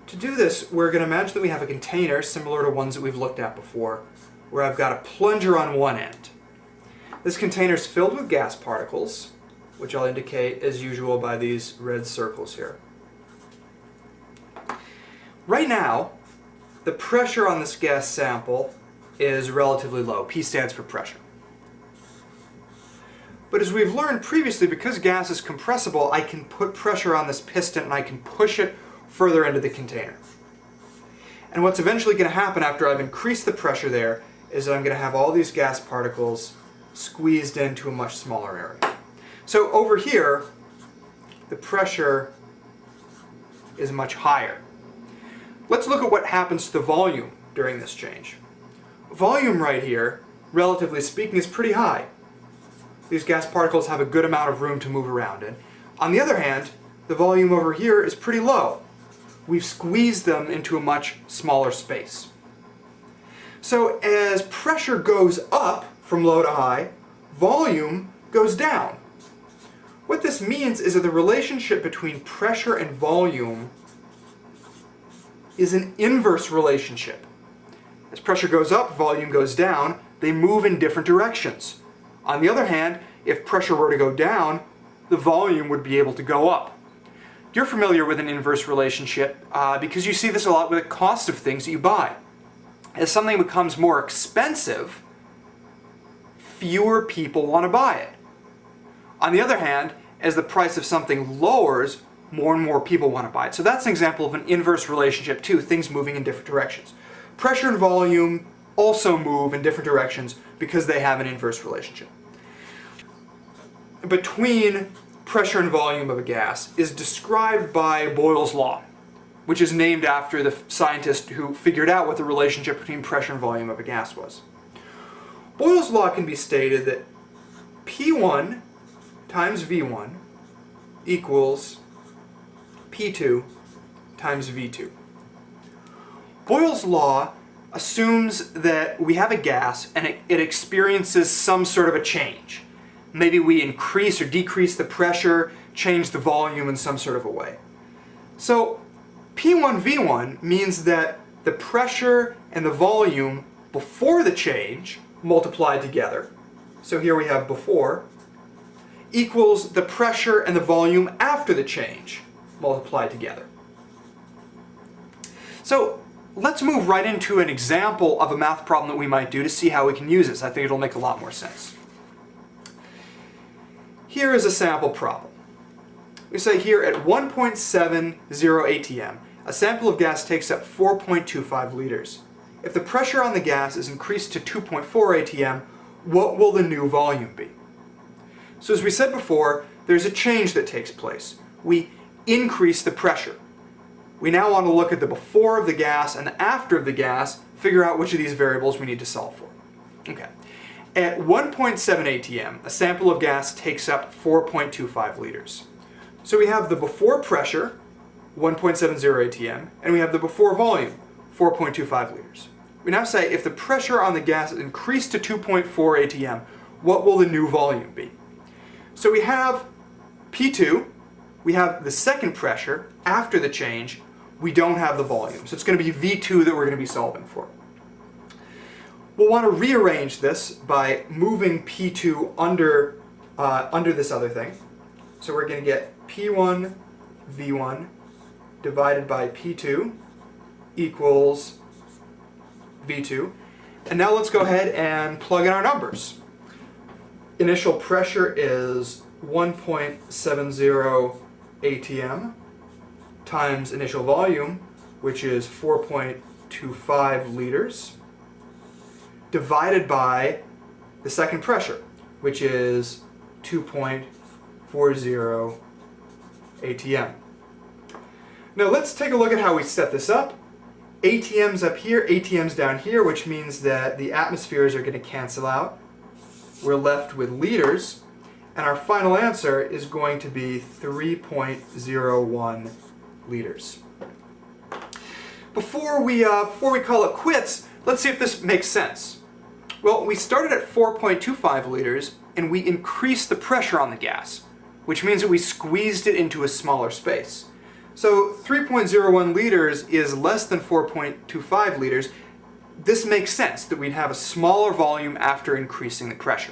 To do this, we're going to imagine that we have a container similar to ones that we've looked at before, where I've got a plunger on one end. This container is filled with gas particles, which I'll indicate as usual by these red circles here. Right now, the pressure on this gas sample is relatively low. P stands for pressure. But as we've learned previously, because gas is compressible, I can put pressure on this piston and I can push it further into the container. And what's eventually going to happen after I've increased the pressure there is that I'm going to have all these gas particles squeezed into a much smaller area. So over here, the pressure is much higher. Let's look at what happens to the volume during this change. Volume right here, relatively speaking, is pretty high. These gas particles have a good amount of room to move around in. On the other hand, the volume over here is pretty low. We've squeezed them into a much smaller space. So as pressure goes up from low to high, volume goes down. What this means is that the relationship between pressure and volume is an inverse relationship. As pressure goes up, volume goes down. They move in different directions. On the other hand, if pressure were to go down, the volume would be able to go up. You're familiar with an inverse relationship because you see this a lot with the cost of things that you buy. As something becomes more expensive, fewer people want to buy it. On the other hand, as the price of something lowers, more and more people want to buy it. So that's an example of an inverse relationship too, things moving in different directions. Pressure and volume also move in different directions because they have an inverse relationship. Between pressure and volume of a gas is described by Boyle's law, which is named after the scientist who figured out what the relationship between pressure and volume of a gas was. Boyle's law can be stated that P1 times V1 equals P2 times V2. Boyle's law assumes that we have a gas and it experiences some sort of a change. Maybe we increase or decrease the pressure, change the volume in some sort of a way. So P1 V1 means that the pressure and the volume before the change multiplied together, so here we have before, equals the pressure and the volume after the change multiplied together. So let's move right into an example of a math problem that we might do to see how we can use this. I think it'll make a lot more sense. Here is a sample problem. We say here at 1.70 atm, a sample of gas takes up 4.25 liters. If the pressure on the gas is increased to 2.4 atm, what will the new volume be? So as we said before, there's a change that takes place. We increase the pressure. We now want to look at the before of the gas and the after of the gas, figure out which of these variables we need to solve for. Okay. At 1.7 atm, a sample of gas takes up 4.25 liters. So we have the before pressure, 1.70 atm, and we have the before volume, 4.25 liters. We now say if the pressure on the gas is increased to 2.4 atm, what will the new volume be? So we have P2, we have the second pressure after the change, we don't have the volume. So it's going to be V2 that we're going to be solving for. We'll want to rearrange this by moving P2 under this other thing. So we're going to get P1 V1 divided by P2 equals V2. And now let's go ahead and plug in our numbers. Initial pressure is 1.70 atm times initial volume, which is 4.25 liters, divided by the second pressure, which is 2.40 atm. Now let's take a look at how we set this up. ATM's up here, ATM's down here, which means that the atmospheres are going to cancel out. We're left with liters, and our final answer is going to be 3.01 liters. Before we call it quits, let's see if this makes sense. Well, we started at 4.25 liters, and we increased the pressure on the gas, which means that we squeezed it into a smaller space. So 3.01 liters is less than 4.25 liters. This makes sense that we'd have a smaller volume after increasing the pressure.